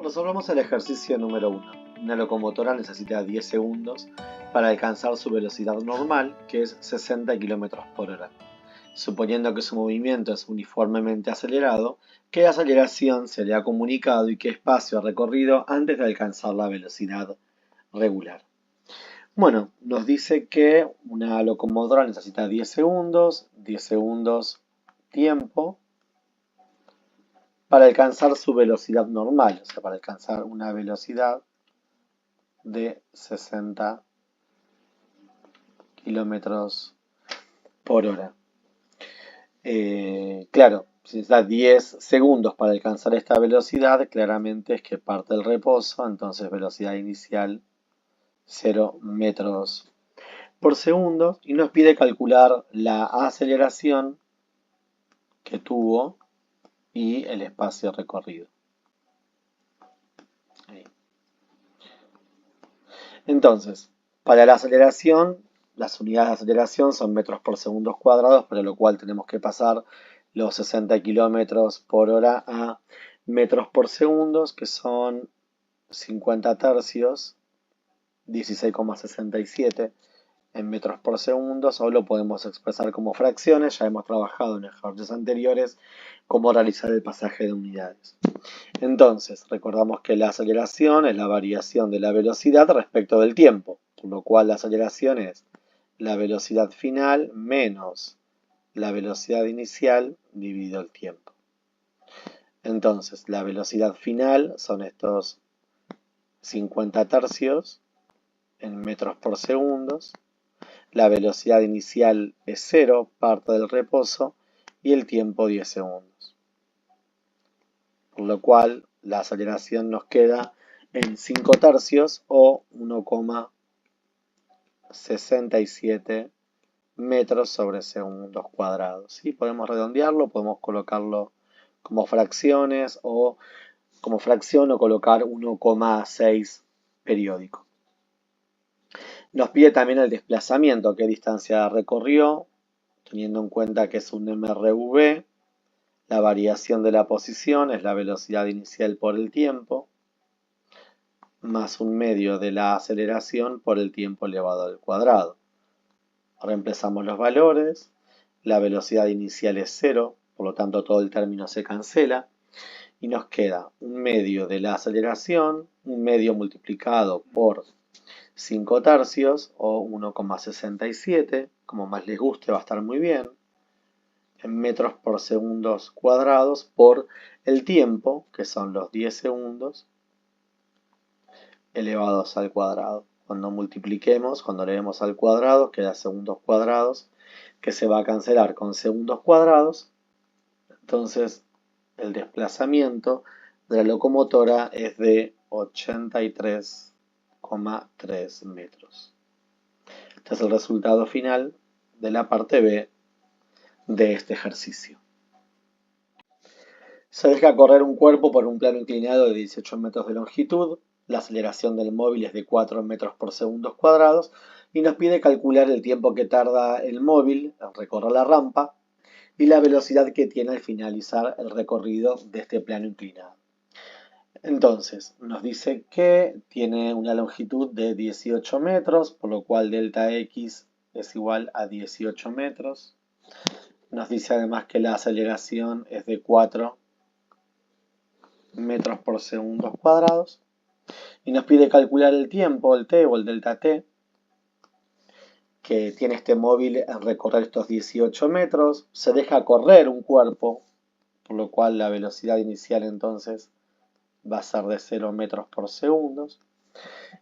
Resolvamos el ejercicio número 1. Una locomotora necesita 10 segundos para alcanzar su velocidad normal, que es 60 km por hora. Suponiendo que su movimiento es uniformemente acelerado, ¿qué aceleración se le ha comunicado y qué espacio ha recorrido antes de alcanzar la velocidad regular? Bueno, nos dice que una locomotora necesita 10 segundos tiempo, para alcanzar su velocidad normal, o sea, para alcanzar una velocidad de 60 kilómetros por hora. Claro, si necesita 10 segundos para alcanzar esta velocidad, claramente es que parte el reposo, entonces velocidad inicial 0 metros por segundo, y nos pide calcular la aceleración que tuvo y el espacio recorrido. Ahí. Entonces, para la aceleración, las unidades de aceleración son metros por segundos cuadrados, para lo cual tenemos que pasar los 60 kilómetros por hora a metros por segundos, que son 50 tercios, 16,67 en metros por segundo, o lo podemos expresar como fracciones. Ya hemos trabajado en ejercicios anteriores cómo realizar el pasaje de unidades. Entonces, recordamos que la aceleración es la variación de la velocidad respecto del tiempo, por lo cual la aceleración es la velocidad final menos la velocidad inicial dividido el tiempo. Entonces, la velocidad final son estos 50 tercios en metros por segundos. La velocidad inicial es 0, parte del reposo, y el tiempo 10 segundos. Por lo cual la aceleración nos queda en 5 tercios o 1,67 metros sobre segundos cuadrados. ¿Sí? Podemos redondearlo, podemos colocarlo como fracciones o como fracción o colocar 1,6 periódico. Nos pide también el desplazamiento, qué distancia recorrió, teniendo en cuenta que es un MRV. La variación de la posición es la velocidad inicial por el tiempo, más un medio de la aceleración por el tiempo elevado al cuadrado. Reemplazamos los valores, la velocidad inicial es 0, por lo tanto todo el término se cancela, y nos queda un medio de la aceleración, un medio multiplicado por 5 tercios o 1,67, como más les guste va a estar muy bien, en metros por segundos cuadrados por el tiempo, que son los 10 segundos, elevados al cuadrado. Cuando multipliquemos, cuando elevemos al cuadrado, queda segundos cuadrados, que se va a cancelar con segundos cuadrados. Entonces, el desplazamiento de la locomotora es de 83,3 metros. Este es el resultado final de la parte B de este ejercicio. Se deja correr un cuerpo por un plano inclinado de 18 metros de longitud. La aceleración del móvil es de 4 metros por segundos cuadrados y nos pide calcular el tiempo que tarda el móvil en recorrer la rampa y la velocidad que tiene al finalizar el recorrido de este plano inclinado. Entonces, nos dice que tiene una longitud de 18 metros, por lo cual delta X es igual a 18 metros. Nos dice además que la aceleración es de 4 metros por segundos cuadrados. Y nos pide calcular el tiempo, el t o el delta t, que tiene este móvil en recorrer estos 18 metros. Se deja correr un cuerpo, por lo cual la velocidad inicial entonces va a ser de 0 metros por segundo.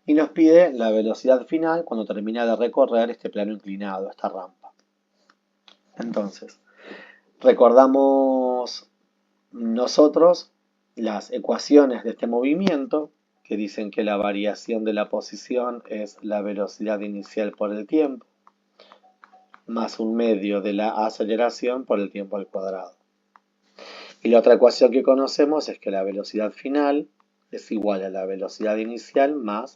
Y nos pide la velocidad final cuando termina de recorrer este plano inclinado, esta rampa. Entonces, recordamos nosotros las ecuaciones de este movimiento, que dicen que la variación de la posición es la velocidad inicial por el tiempo, más un medio de la aceleración por el tiempo al cuadrado. Y la otra ecuación que conocemos es que la velocidad final es igual a la velocidad inicial más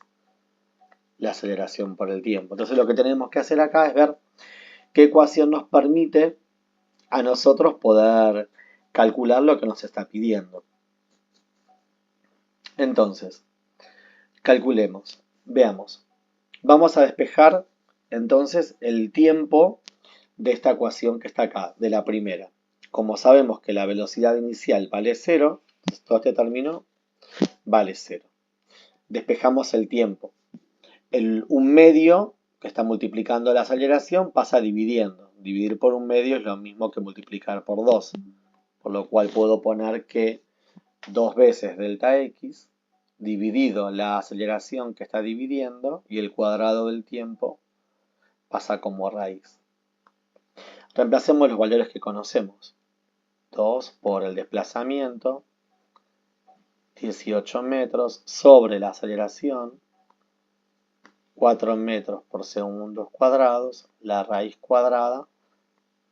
la aceleración por el tiempo. Entonces lo que tenemos que hacer acá es ver qué ecuación nos permite a nosotros poder calcular lo que nos está pidiendo. Entonces, calculemos, veamos. Vamos a despejar entonces el tiempo de esta ecuación que está acá, de la primera. Como sabemos que la velocidad inicial vale 0, todo este término vale 0. Despejamos el tiempo. Un medio que está multiplicando la aceleración pasa dividiendo. Dividir por un medio es lo mismo que multiplicar por 2. Por lo cual puedo poner que 2 veces delta x dividido la aceleración que está dividiendo y el cuadrado del tiempo pasa como raíz. Reemplacemos los valores que conocemos. 2 por el desplazamiento, 18 metros sobre la aceleración, 4 metros por segundos cuadrados, la raíz cuadrada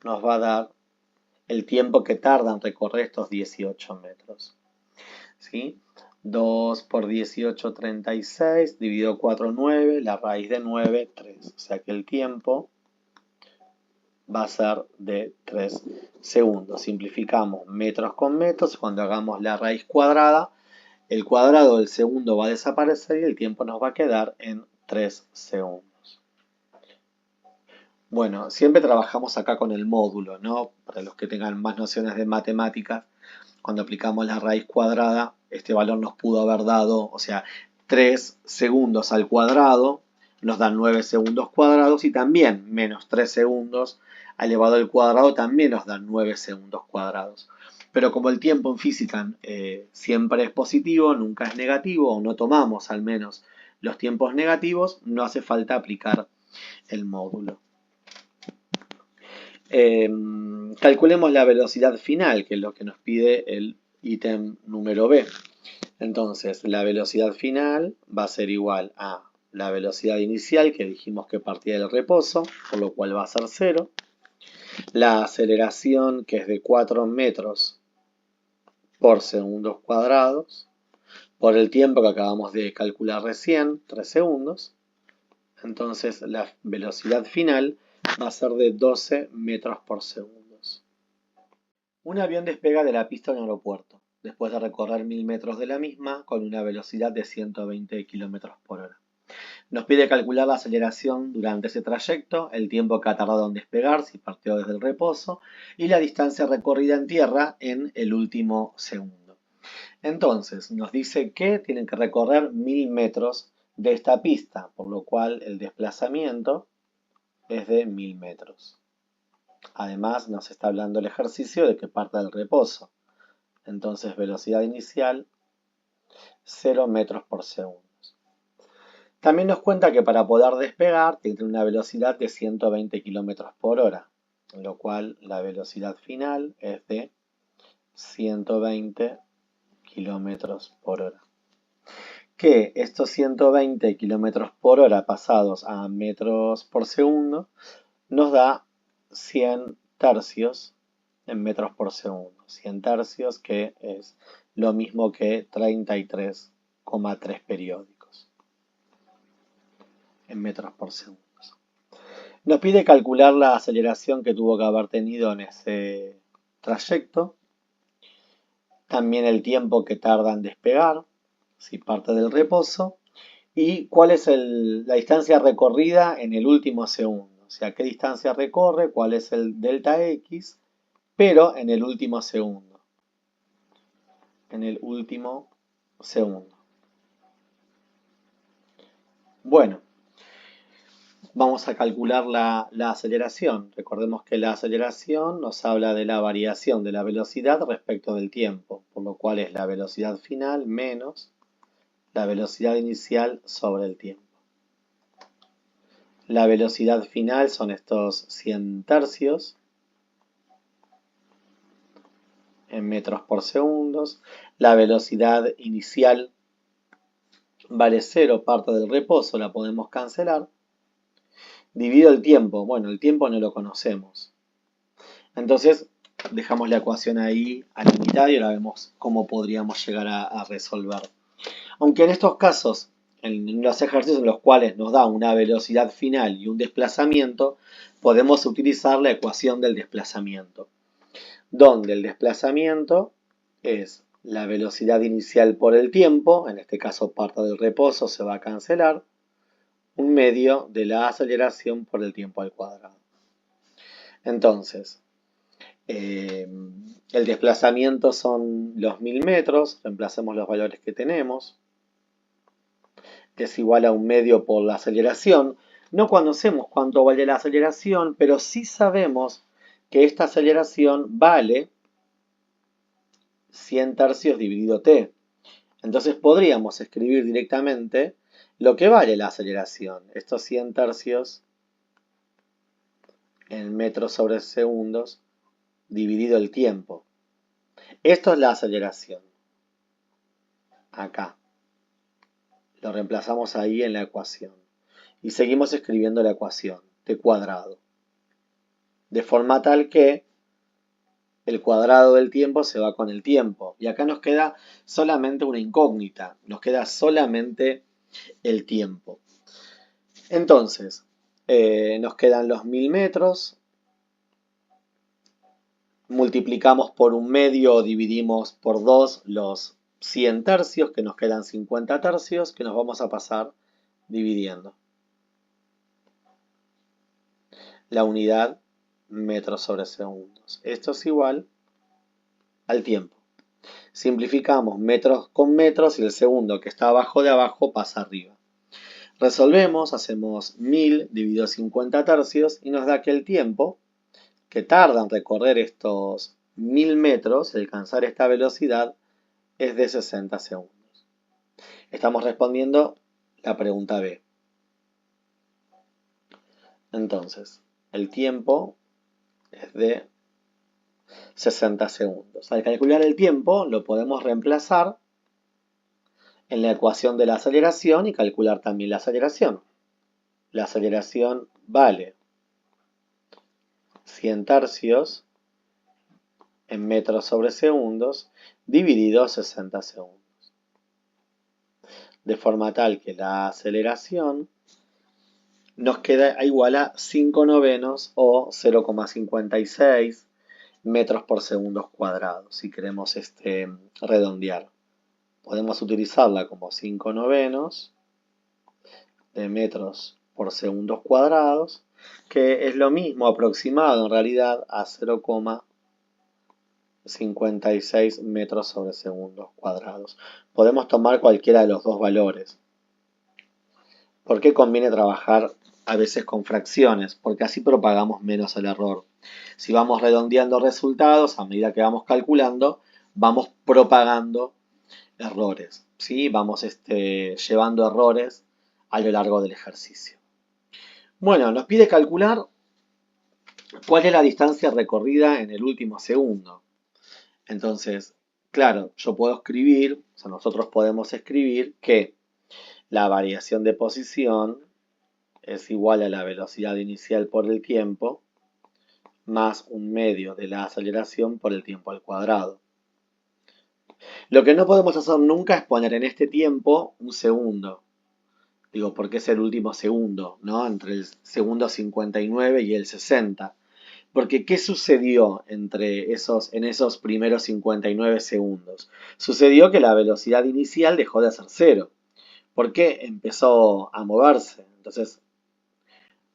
nos va a dar el tiempo que tarda en recorrer estos 18 metros. ¿Sí? 2 por 18, 36, dividido 4, 9, la raíz de 9, 3. O sea que el tiempo va a ser de 3 segundos. Simplificamos metros con metros. Cuando hagamos la raíz cuadrada, el cuadrado del segundo va a desaparecer y el tiempo nos va a quedar en 3 segundos. Bueno, siempre trabajamos acá con el módulo, ¿no? Para los que tengan más nociones de matemáticas, cuando aplicamos la raíz cuadrada, este valor nos pudo haber dado, o sea, 3 segundos al cuadrado nos dan 9 segundos cuadrados y también menos 3 segundos elevado al cuadrado también nos dan 9 segundos cuadrados. Pero como el tiempo en física siempre es positivo, nunca es negativo, o no tomamos al menos los tiempos negativos, no hace falta aplicar el módulo. Calculemos la velocidad final, que es lo que nos pide el ítem número B. Entonces, la velocidad final va a ser igual a la velocidad inicial, que dijimos que partía del reposo, por lo cual va a ser 0. La aceleración, que es de 4 metros por segundos cuadrados, por el tiempo que acabamos de calcular recién, 3 segundos. Entonces, la velocidad final va a ser de 12 metros por segundo. Un avión despega de la pista de un aeropuerto, después de recorrer 1000 metros de la misma con una velocidad de 120 km por hora. Nos pide calcular la aceleración durante ese trayecto, el tiempo que ha tardado en despegar si partió desde el reposo y la distancia recorrida en tierra en el último segundo. Entonces, nos dice que tienen que recorrer 1000 metros de esta pista, por lo cual el desplazamiento es de 1000 metros. Además, nos está hablando el ejercicio de que parte del reposo. Entonces, velocidad inicial, 0 metros por segundo. También nos cuenta que para poder despegar tiene que tener una velocidad de 120 km por hora, lo cual la velocidad final es de 120 km por hora. Que estos 120 km por hora pasados a metros por segundo nos da 100 tercios en metros por segundo. 100 tercios que es lo mismo que 33,3 periódicos en metros por segundo. Nos pide calcular la aceleración que tuvo que haber tenido en ese trayecto. También el tiempo que tarda en despegar, si parte del reposo. Y cuál es la distancia recorrida en el último segundo. O sea, qué distancia recorre, cuál es el delta x, pero en el último segundo. En el último segundo. Bueno, vamos a calcular la aceleración. Recordemos que la aceleración nos habla de la variación de la velocidad respecto del tiempo, por lo cual es la velocidad final menos la velocidad inicial sobre el tiempo. La velocidad final son estos 100 tercios en metros por segundo. La velocidad inicial vale 0, parte del reposo, la podemos cancelar. Dividido el tiempo, bueno, el tiempo no lo conocemos. Entonces dejamos la ecuación ahí a la mitad y ahora vemos cómo podríamos llegar a resolver. Aunque en estos casos, en los ejercicios en los cuales nos da una velocidad final y un desplazamiento, podemos utilizar la ecuación del desplazamiento, donde el desplazamiento es la velocidad inicial por el tiempo, en este caso parte del reposo se va a cancelar, un medio de la aceleración por el tiempo al cuadrado. Entonces, el desplazamiento son los 1000 metros, reemplacemos los valores que tenemos, que es igual a un medio por la aceleración. No conocemos cuánto vale la aceleración, pero sí sabemos que esta aceleración vale 100 tercios dividido t. Entonces podríamos escribir directamente lo que vale la aceleración. Estos 100 tercios en metros sobre segundos dividido el tiempo. Esto es la aceleración. Acá. Lo reemplazamos ahí en la ecuación. Y seguimos escribiendo la ecuación, t cuadrado. De forma tal que el cuadrado del tiempo se va con el tiempo. Y acá nos queda solamente una incógnita. Nos queda solamente el tiempo. Entonces, nos quedan los 1000 metros. Multiplicamos por un medio o dividimos por 2 los 100 tercios, que nos quedan 50 tercios, que nos vamos a pasar dividiendo. La unidad metros sobre segundos. Esto es igual al tiempo. Simplificamos metros con metros y el segundo que está abajo de abajo pasa arriba. Resolvemos, hacemos 1000 dividido 50 tercios y nos da que el tiempo que tarda en recorrer estos 1000 metros y alcanzar esta velocidad es de 60 segundos. Estamos respondiendo la pregunta B. Entonces, el tiempo es de 60 segundos. Al calcular el tiempo, lo podemos reemplazar en la ecuación de la aceleración y calcular también la aceleración. La aceleración vale 100 tercios en metros sobre segundos dividido 60 segundos. De forma tal que la aceleración nos queda igual a 5 novenos o 0,56 metros por segundos cuadrados, si queremos redondear. Podemos utilizarla como 5 novenos de metros por segundos cuadrados, que es lo mismo aproximado en realidad a 0,56 metros sobre segundos cuadrados. Podemos tomar cualquiera de los dos valores. ¿Por qué conviene trabajar a veces con fracciones? Porque así propagamos menos el error. Si vamos redondeando resultados, a medida que vamos calculando, vamos propagando errores, ¿sí? Vamos llevando errores a lo largo del ejercicio. Bueno, nos pide calcular cuál es la distancia recorrida en el último segundo. Entonces, claro, yo puedo escribir, o sea, nosotros podemos escribir que la variación de posición es igual a la velocidad inicial por el tiempo más un medio de la aceleración por el tiempo al cuadrado. Lo que no podemos hacer nunca es poner en este tiempo un segundo. Digo, porque es el último segundo, ¿no? Entre el segundo 59 y el 60. Porque, ¿qué sucedió en esos primeros 59 segundos? Sucedió que la velocidad inicial dejó de ser cero. ¿Por qué? Empezó a moverse. Entonces,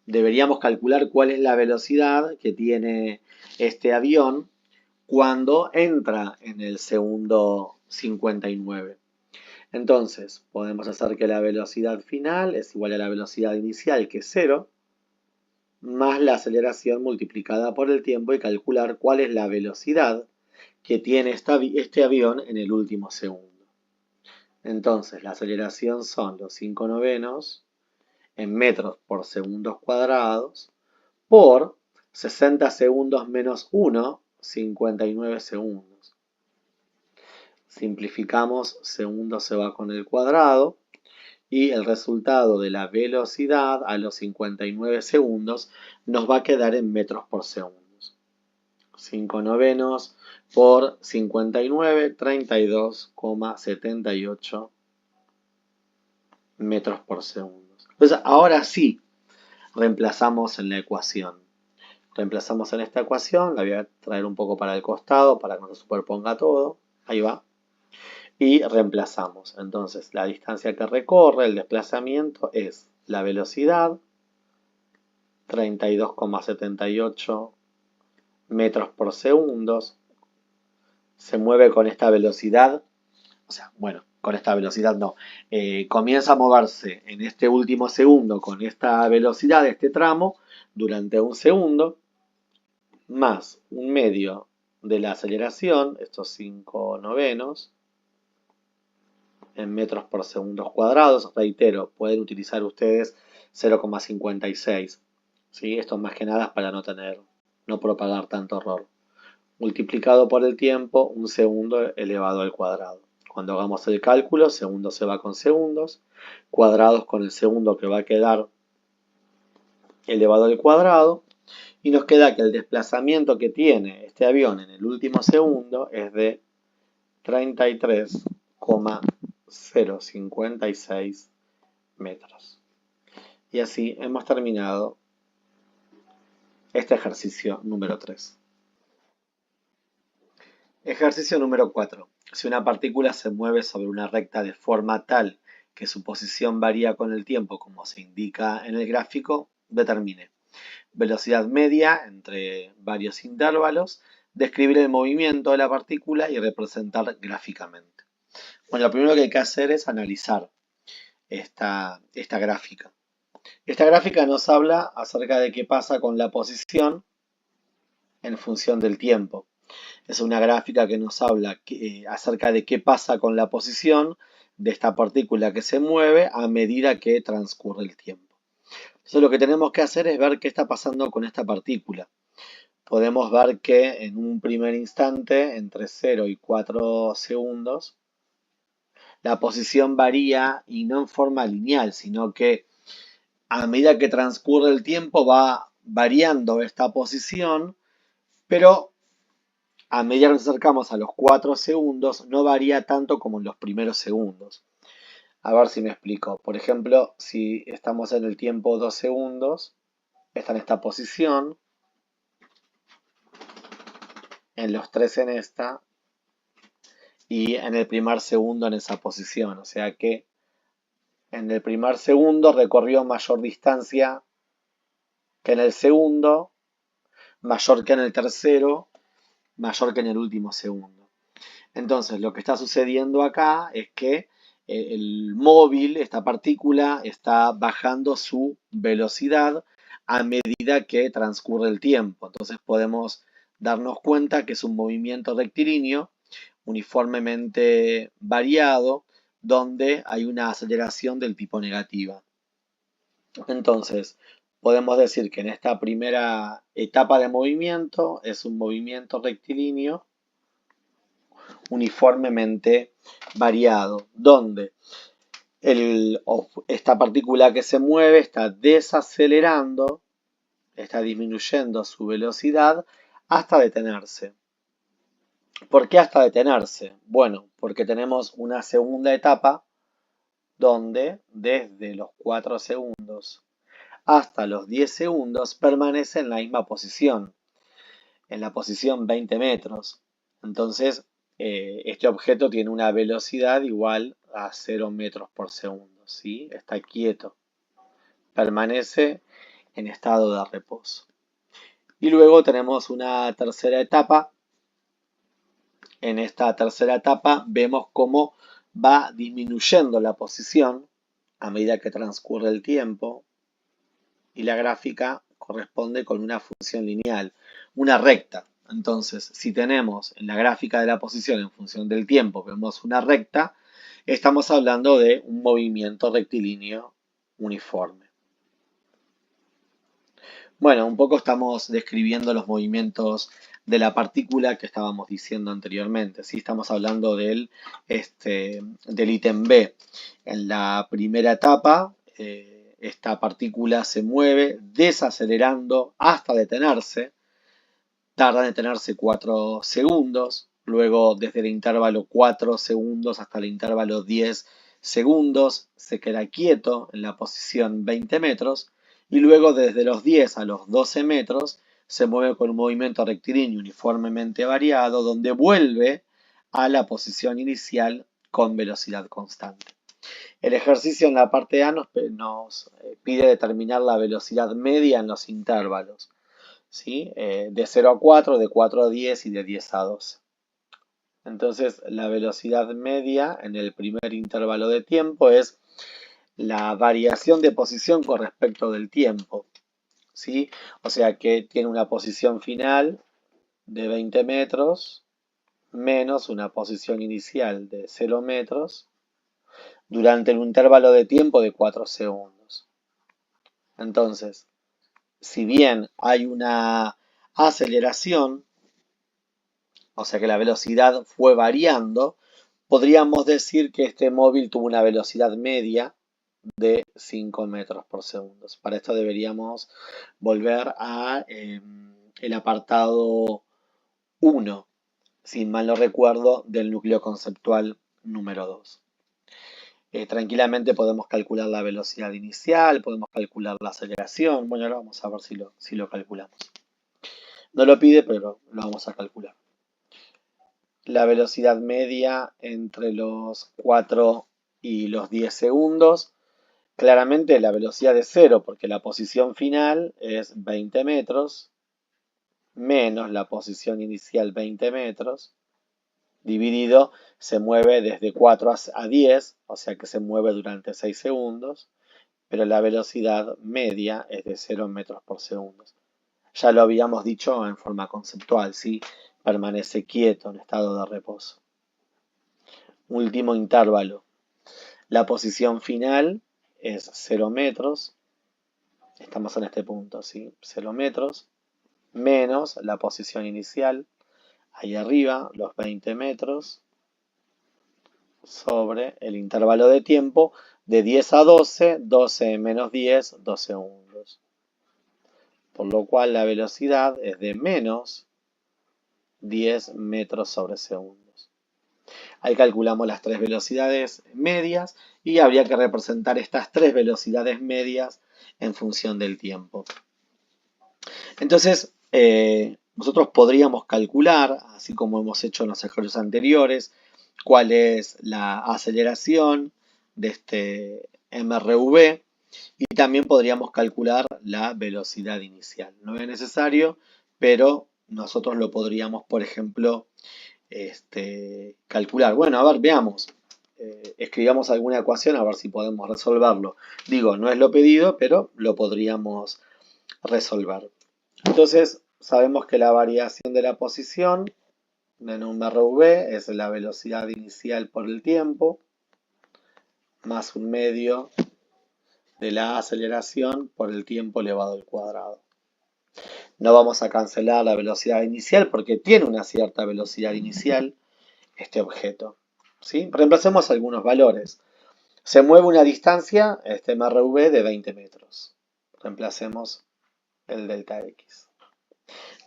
deberíamos calcular cuál es la velocidad que tiene este avión cuando entra en el segundo 59. Entonces, podemos hacer que la velocidad final es igual a la velocidad inicial, que es 0, más la aceleración multiplicada por el tiempo y calcular cuál es la velocidad que tiene este avión en el último segundo. Entonces, la aceleración son los 5 novenos en metros por segundos cuadrados por 60 segundos menos 1, 59 segundos. Simplificamos, segundo se va con el cuadrado y el resultado de la velocidad a los 59 segundos nos va a quedar en metros por segundo. 5 novenos por 59, 32,78 metros por segundo. Entonces, ahora sí, reemplazamos en la ecuación. Reemplazamos en esta ecuación, la voy a traer un poco para el costado para que no se superponga todo. Ahí va. y reemplazamos. Entonces, la distancia que recorre, el desplazamiento, es la velocidad, 32,78 metros por segundo. Se mueve con esta velocidad, o sea, bueno, con esta velocidad no, comienza a moverse en este último segundo con esta velocidad, este tramo, durante un segundo, más un medio de la aceleración, estos 5 novenos, en metros por segundo cuadrados. Reitero, pueden utilizar ustedes 0,56. ¿Sí? Esto más que nada es para no propagar tanto error. Multiplicado por el tiempo, un segundo elevado al cuadrado. Cuando hagamos el cálculo, segundo se va con segundos, cuadrados con el segundo que va a quedar elevado al cuadrado, y nos queda que el desplazamiento que tiene este avión en el último segundo es de 33,056 metros. Y así hemos terminado este ejercicio número 3. Ejercicio número 4. Si una partícula se mueve sobre una recta de forma tal que su posición varía con el tiempo como se indica en el gráfico, determine velocidad media entre varios intervalos, describir el movimiento de la partícula y representar gráficamente. Bueno, lo primero que hay que hacer es analizar esta gráfica. Esta gráfica nos habla acerca de qué pasa con la posición en función del tiempo. Es una gráfica que nos habla acerca de qué pasa con la posición de esta partícula que se mueve a medida que transcurre el tiempo. Entonces lo que tenemos que hacer es ver qué está pasando con esta partícula. Podemos ver que en un primer instante, entre 0 y 4 segundos, la posición varía y no en forma lineal, sino que a medida que transcurre el tiempo va variando esta posición, pero a medida que nos acercamos a los 4 segundos no varía tanto como en los primeros segundos. A ver si me explico. Por ejemplo, si estamos en el tiempo 2 segundos, está en esta posición, en los 3 en esta, y en el primer segundo en esa posición. O sea que en el primer segundo recorrió mayor distancia que en el segundo, mayor que en el tercero, mayor que en el último segundo. Entonces, lo que está sucediendo acá es que el móvil, esta partícula, está bajando su velocidad a medida que transcurre el tiempo. Entonces podemos darnos cuenta que es un movimiento rectilíneo uniformemente variado donde hay una aceleración del tipo negativa. Entonces, podemos decir que en esta primera etapa de movimiento es un movimiento rectilíneo uniformemente variado, donde esta partícula que se mueve está desacelerando, está disminuyendo su velocidad hasta detenerse. ¿Por qué hasta detenerse? Bueno, porque tenemos una segunda etapa donde desde los 4 segundos hasta los 10 segundos permanece en la misma posición, en la posición 20 metros. Entonces, este objeto tiene una velocidad igual a 0 metros por segundo, ¿sí? Está quieto, permanece en estado de reposo. Y luego tenemos una tercera etapa. En esta tercera etapa vemos cómo va disminuyendo la posición a medida que transcurre el tiempo y la gráfica corresponde con una función lineal, una recta. Entonces, si tenemos en la gráfica de la posición en función del tiempo, vemos una recta, estamos hablando de un movimiento rectilíneo uniforme. Bueno, un poco estamos describiendo los movimientos de la partícula que estábamos diciendo anteriormente. ¿Sí? Estamos hablando del ítem B. En la primera etapa, esta partícula se mueve desacelerando hasta detenerse. Tarda en detenerse 4 segundos. Luego, desde el intervalo 4 segundos hasta el intervalo 10 segundos, se queda quieto en la posición 20 metros. Y luego, desde los 10 a los 12 metros, se mueve con un movimiento rectilíneo uniformemente variado, donde vuelve a la posición inicial con velocidad constante. El ejercicio en la parte A nos pide determinar la velocidad media en los intervalos, ¿sí? De 0 a 4, de 4 a 10 y de 10 a 12. Entonces, la velocidad media en el primer intervalo de tiempo es la variación de posición con respecto del tiempo, ¿sí? O sea que tiene una posición final de 20 metros menos una posición inicial de 0 metros durante un intervalo de tiempo de 4 segundos. Entonces, si bien hay una aceleración, o sea que la velocidad fue variando, podríamos decir que este móvil tuvo una velocidad media de 5 metros por segundo. Para esto deberíamos volver a el apartado 1, si mal no recuerdo, del núcleo conceptual número 2. Tranquilamente podemos calcular la velocidad inicial, podemos calcular la aceleración. Bueno, ahora vamos a ver si lo calculamos. No lo pide, pero lo vamos a calcular. La velocidad media entre los 4 y los 10 segundos. Claramente la velocidad es 0 porque la posición final es 20 metros menos la posición inicial 20 metros dividido, se mueve desde 4 a 10, o sea que se mueve durante 6 segundos, pero la velocidad media es de 0 metros por segundo. Ya lo habíamos dicho en forma conceptual, ¿sí? Permanece quieto en estado de reposo. Último intervalo. La posición final es 0 metros, estamos en este punto, ¿sí? 0 metros, menos la posición inicial, ahí arriba, los 20 metros, sobre el intervalo de tiempo de 10 a 12, 12 menos 10, 2 segundos. Por lo cual la velocidad es de menos 10 metros sobre segundos. Ahí calculamos las tres velocidades medias y habría que representar estas tres velocidades medias en función del tiempo. Entonces, nosotros podríamos calcular, así como hemos hecho en los ejercicios anteriores, cuál es la aceleración de este MRV y también podríamos calcular la velocidad inicial. No es necesario, pero nosotros lo podríamos, por ejemplo, calcular. Bueno, a ver, veamos. Escribamos alguna ecuación a ver si podemos resolverlo. Digo, no es lo pedido, pero lo podríamos resolver. Entonces, sabemos que la variación de la posición en un RV es la velocidad inicial por el tiempo, más un medio de la aceleración por el tiempo elevado al cuadrado. No vamos a cancelar la velocidad inicial porque tiene una cierta velocidad inicial este objeto, ¿sí? Reemplacemos algunos valores. Se mueve una distancia, este MRV, de 20 metros. Reemplacemos el delta X.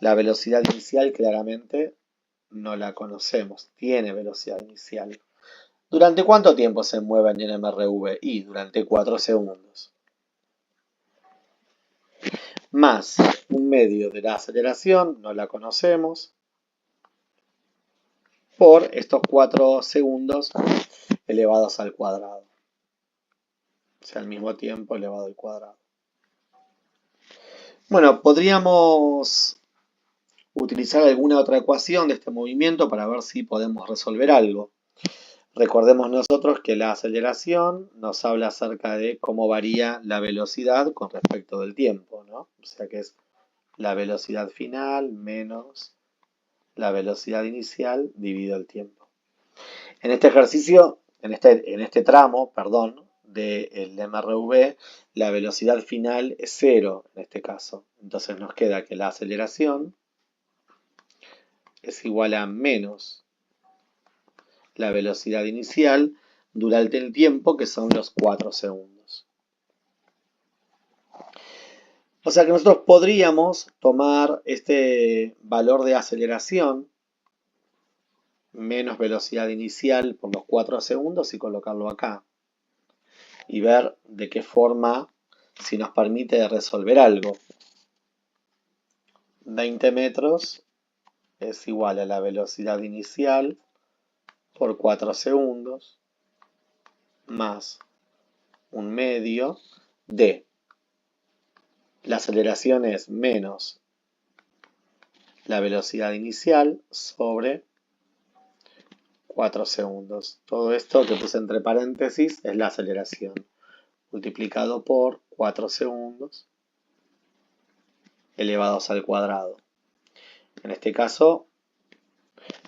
La velocidad inicial claramente no la conocemos, tiene velocidad inicial. ¿Durante cuánto tiempo se mueve en el MRV? Y durante 4 segundos. Más un medio de la aceleración, no la conocemos, por estos 4 segundos elevados al cuadrado. O sea, al mismo tiempo elevado al cuadrado. Bueno, podríamos utilizar alguna otra ecuación de este movimiento para ver si podemos resolver algo. Recordemos nosotros que la aceleración nos habla acerca de cómo varía la velocidad con respecto del tiempo, ¿no? O sea que es la velocidad final menos la velocidad inicial dividido el tiempo. En este ejercicio, en este tramo, perdón, del MRV, la velocidad final es 0 en este caso. Entonces nos queda que la aceleración es igual a menos la velocidad inicial durante el tiempo, que son los 4 segundos. O sea que nosotros podríamos tomar este valor de aceleración menos velocidad inicial por los 4 segundos y colocarlo acá. Y ver de qué forma, si nos permite resolver algo. 20 metros es igual a la velocidad inicial por 4 segundos más un medio de la aceleración es menos la velocidad inicial sobre 4 segundos. Todo esto que puse entre paréntesis es la aceleración multiplicado por 4 segundos elevados al cuadrado. En este caso,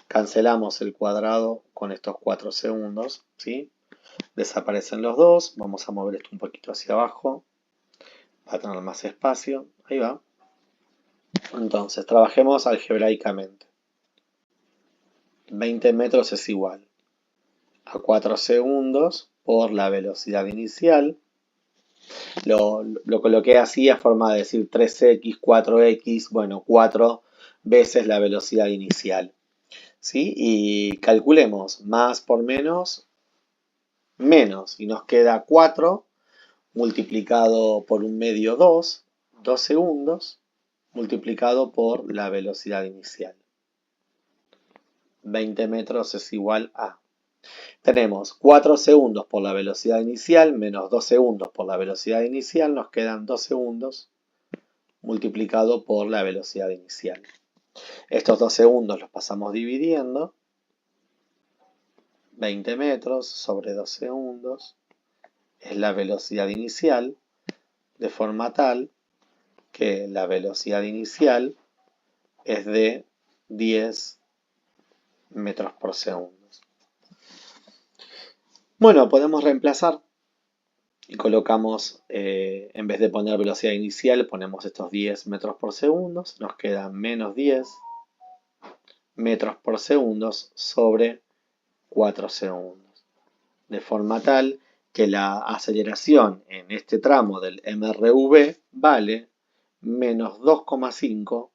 cancelamos el cuadrado con estos 4 segundos, ¿sí? Desaparecen los dos. Vamos a mover esto un poquito hacia abajo para tener más espacio. Ahí va. Entonces, trabajemos algebraicamente. 20 metros es igual a 4 segundos por la velocidad inicial. Lo coloqué así a forma de decir 3x, 4x, bueno, 4 veces la velocidad inicial. ¿Sí? Y calculemos más por menos, menos. Y nos queda 4 multiplicado por un medio 2 segundos, multiplicado por la velocidad inicial. 20 metros es igual a... Tenemos 4 segundos por la velocidad inicial menos 2 segundos por la velocidad inicial, nos quedan 2 segundos multiplicado por la velocidad inicial. Estos 2 segundos los pasamos dividiendo. 20 metros sobre 2 segundos es la velocidad inicial, de forma tal que la velocidad inicial es de 10 metros por segundo. Bueno, podemos reemplazar y colocamos, en vez de poner velocidad inicial, ponemos estos 10 metros por segundo, nos quedan menos 10 metros por segundo sobre 4 segundos. De forma tal que la aceleración en este tramo del MRV vale menos 2,5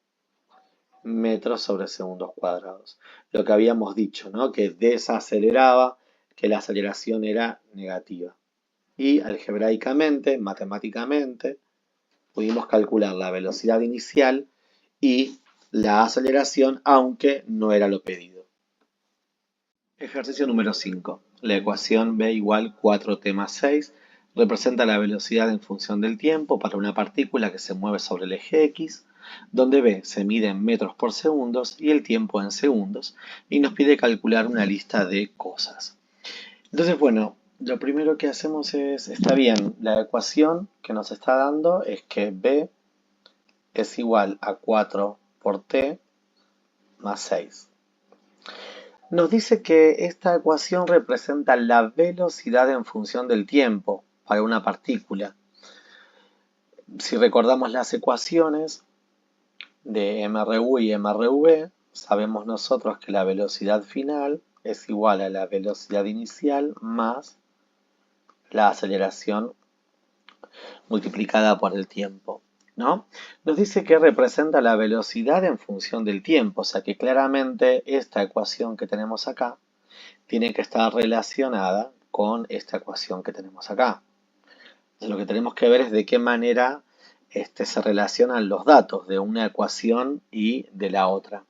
metros sobre segundos cuadrados. Lo que habíamos dicho, ¿no? Que desaceleraba, que la aceleración era negativa. Y algebraicamente, matemáticamente, pudimos calcular la velocidad inicial y la aceleración, aunque no era lo pedido. Ejercicio número 5. La ecuación B igual 4t más 6 representa la velocidad en función del tiempo para una partícula que se mueve sobre el eje X, donde B se mide en metros por segundos y el tiempo en segundos, y nos pide calcular una lista de cosas. Entonces, bueno, lo primero que hacemos es, está bien, la ecuación que nos está dando es que B es igual a 4 por t más 6. Nos dice que esta ecuación representa la velocidad en función del tiempo para una partícula. Si recordamos las ecuaciones de MRU y MRV, sabemos nosotros que la velocidad final es igual a la velocidad inicial más la aceleración multiplicada por el tiempo, ¿no? Nos dice que representa la velocidad en función del tiempo, o sea que claramente esta ecuación que tenemos acá tiene que estar relacionada con esta ecuación que tenemos acá. Entonces, lo que tenemos que ver es de qué manera se relacionan los datos de una ecuación y de la otra.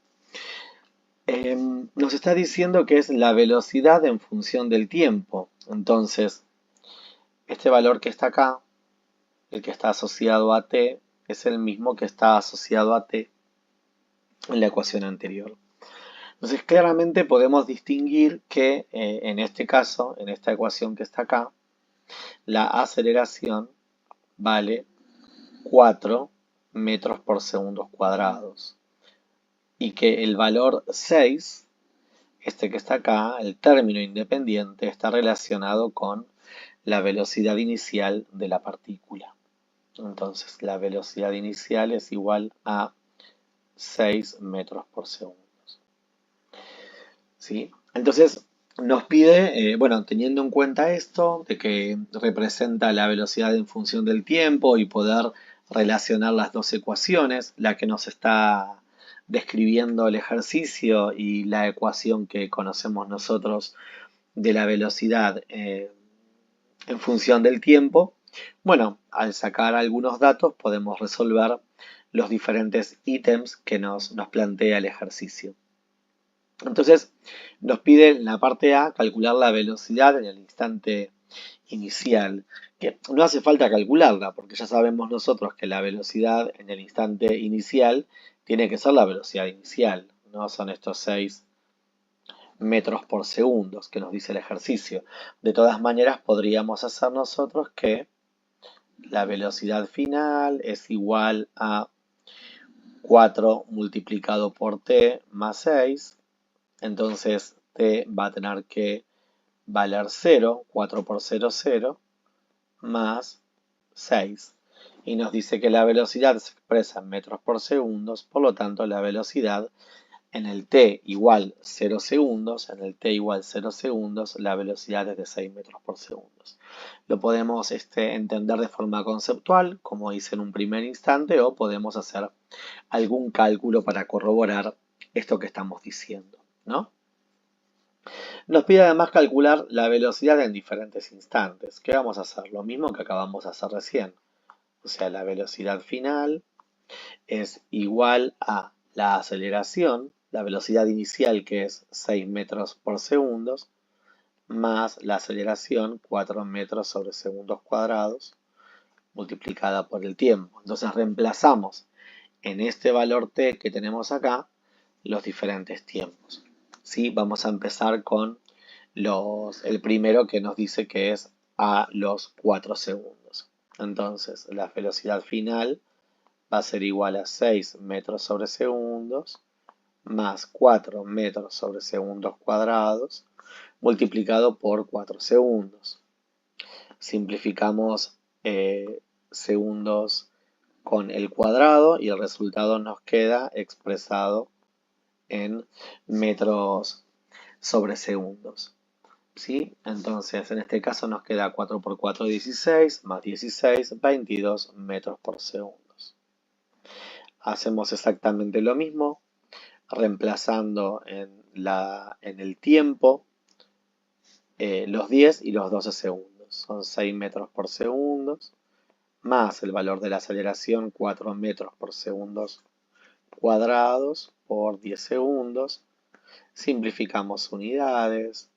Nos está diciendo que es la velocidad en función del tiempo. Entonces, este valor que está acá, el que está asociado a t, es el mismo que está asociado a t en la ecuación anterior. Entonces, claramente podemos distinguir que en este caso, en esta ecuación que está acá, la aceleración vale 4 metros por segundos cuadrados. Y que el valor 6, este que está acá, el término independiente, está relacionado con la velocidad inicial de la partícula. Entonces, la velocidad inicial es igual a 6 metros por segundo. ¿Sí? Entonces, nos pide, bueno, teniendo en cuenta esto, de que representa la velocidad en función del tiempo y poder relacionar las dos ecuaciones, la que nos está describiendo el ejercicio y la ecuación que conocemos nosotros de la velocidad en función del tiempo, bueno, al sacar algunos datos podemos resolver los diferentes ítems que nos plantea el ejercicio. Entonces, nos pide en la parte A calcular la velocidad en el instante inicial, que no hace falta calcularla, porque ya sabemos nosotros que la velocidad en el instante inicial tiene que ser la velocidad inicial, ¿no? Son estos 6 metros por segundo que nos dice el ejercicio. De todas maneras, podríamos hacer nosotros que la velocidad final es igual a 4 multiplicado por t más 6. Entonces t va a tener que valer 0, 4 por 0, 0, más 6. Y nos dice que la velocidad se expresa en metros por segundos, por lo tanto la velocidad en el t igual 0 segundos, en el t igual 0 segundos, la velocidad es de 6 metros por segundo. Lo podemos entender de forma conceptual, como hice en un primer instante, o podemos hacer algún cálculo para corroborar esto que estamos diciendo, ¿no? Nos pide además calcular la velocidad en diferentes instantes. ¿Qué vamos a hacer? Lo mismo que acabamos de hacer recién. O sea, la velocidad final es igual a la aceleración, la velocidad inicial que es 6 metros por segundo, más la aceleración 4 metros sobre segundos cuadrados multiplicada por el tiempo. Entonces reemplazamos en este valor t que tenemos acá los diferentes tiempos. ¿Sí? Vamos a empezar con el primero que nos dice que es a los 4 segundos. Entonces la velocidad final va a ser igual a 6 metros sobre segundos más 4 metros sobre segundos cuadrados multiplicado por 4 segundos. Simplificamos segundos con el cuadrado y el resultado nos queda expresado en metros sobre segundos. ¿Sí? Entonces, en este caso nos queda 4 por 4, 16, más 16, 22 metros por segundo. Hacemos exactamente lo mismo, reemplazando en el tiempo los 10 y los 12 segundos. Son 6 metros por segundo, más el valor de la aceleración, 4 metros por segundos cuadrados por 10 segundos. Simplificamos unidades.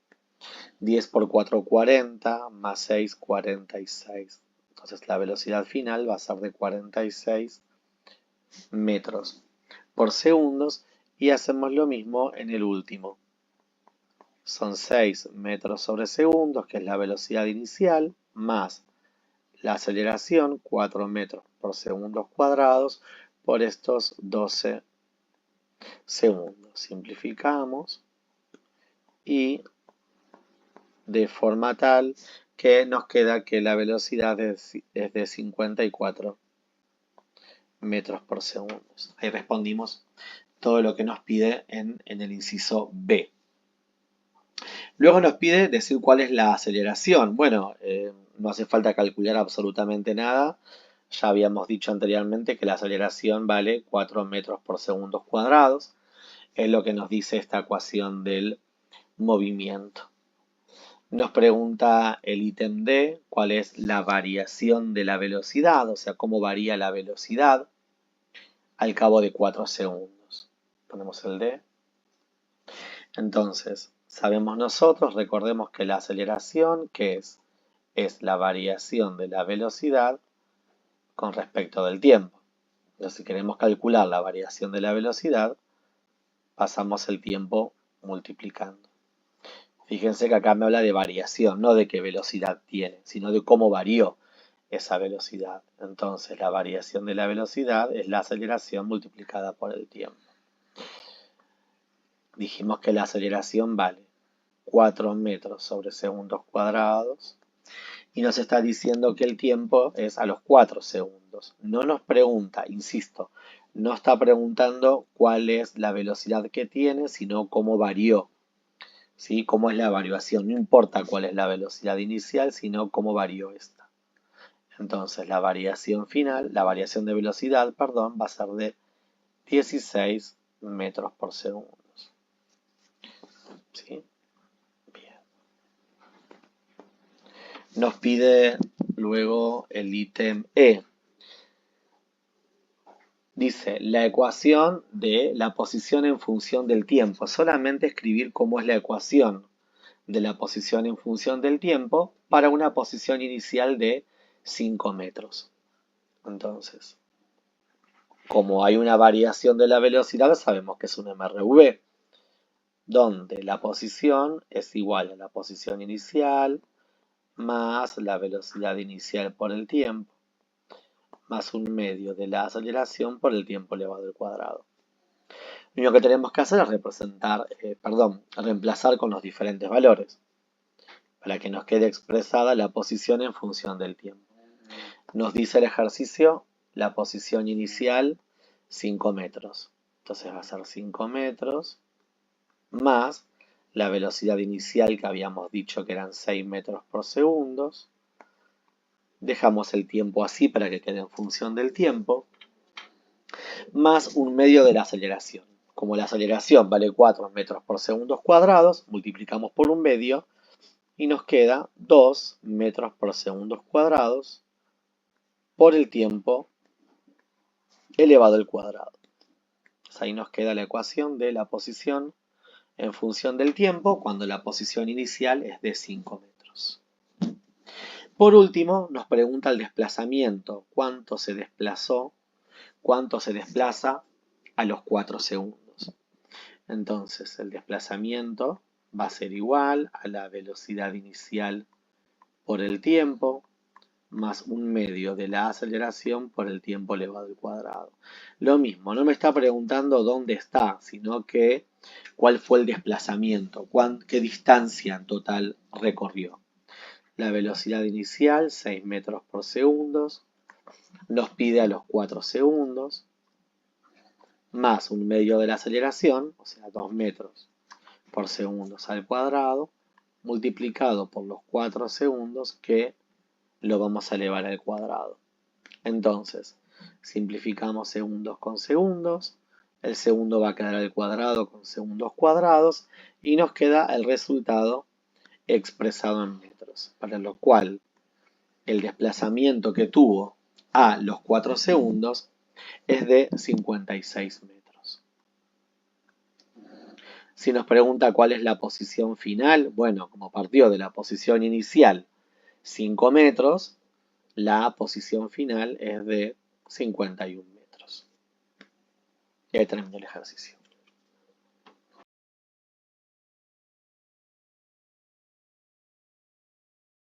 10 por 4, 40, más 6, 46. Entonces la velocidad final va a ser de 46 metros por segundos y hacemos lo mismo en el último. Son 6 metros sobre segundos, que es la velocidad inicial, más la aceleración, 4 metros por segundos cuadrados, por estos 12 segundos. Simplificamos y de forma tal que nos queda que la velocidad es de 54 metros por segundo. Ahí respondimos todo lo que nos pide en el inciso B. Luego nos pide decir cuál es la aceleración. Bueno, no hace falta calcular absolutamente nada. Ya habíamos dicho anteriormente que la aceleración vale 4 metros por segundos cuadrados. Es lo que nos dice esta ecuación del movimiento. Nos pregunta el ítem D cuál es la variación de la velocidad, o sea, cómo varía la velocidad al cabo de 4 segundos. Ponemos el D. Entonces, sabemos nosotros, recordemos que la aceleración, ¿qué es? Es la variación de la velocidad con respecto del tiempo. Entonces, si queremos calcular la variación de la velocidad, pasamos el tiempo multiplicando. Fíjense que acá me habla de variación, no de qué velocidad tiene, sino de cómo varió esa velocidad. Entonces, la variación de la velocidad es la aceleración multiplicada por el tiempo. Dijimos que la aceleración vale 4 metros sobre segundos cuadrados y nos está diciendo que el tiempo es a los 4 segundos. No nos pregunta, insisto, no está preguntando cuál es la velocidad que tiene, sino cómo varió. ¿Sí? Cómo es la variación. No importa cuál es la velocidad inicial, sino cómo varió esta. Entonces, la variación final, la variación de velocidad, perdón, va a ser de 16 metros por segundo. ¿Sí? Bien. Nos pide luego el ítem E. Dice la ecuación de la posición en función del tiempo. Solamente escribir cómo es la ecuación de la posición en función del tiempo para una posición inicial de 5 metros. Entonces, como hay una variación de la velocidad, sabemos que es un MRV, donde la posición es igual a la posición inicial más la velocidad inicial por el tiempo, más un medio de la aceleración por el tiempo elevado al cuadrado. Lo único que tenemos que hacer es reemplazar con los diferentes valores para que nos quede expresada la posición en función del tiempo. Nos dice el ejercicio la posición inicial 5 metros. Entonces va a ser 5 metros más la velocidad inicial que habíamos dicho que eran 6 metros por segundo. Dejamos el tiempo así para que quede en función del tiempo, más un medio de la aceleración. Como la aceleración vale 4 metros por segundo cuadrados, multiplicamos por un medio y nos queda 2 metros por segundo cuadrados por el tiempo elevado al cuadrado. Entonces ahí nos queda la ecuación de la posición en función del tiempo cuando la posición inicial es de 5 metros. Por último, nos pregunta el desplazamiento, cuánto se desplaza a los 4 segundos. Entonces, el desplazamiento va a ser igual a la velocidad inicial por el tiempo, más un medio de la aceleración por el tiempo elevado al cuadrado. Lo mismo, no me está preguntando dónde está, sino que cuál fue el desplazamiento, qué distancia en total recorrió. La velocidad inicial, 6 metros por segundo, nos pide a los 4 segundos, más un medio de la aceleración, o sea, 2 metros por segundo al cuadrado, multiplicado por los 4 segundos que lo vamos a elevar al cuadrado. Entonces, simplificamos segundos con segundos, el segundo va a quedar al cuadrado con segundos cuadrados y nos queda el resultado expresado en metros, para lo cual el desplazamiento que tuvo a los 4 segundos es de 56 metros. Si nos pregunta cuál es la posición final, bueno, como partió de la posición inicial 5 metros, la posición final es de 51 metros. Y ahí termina el ejercicio.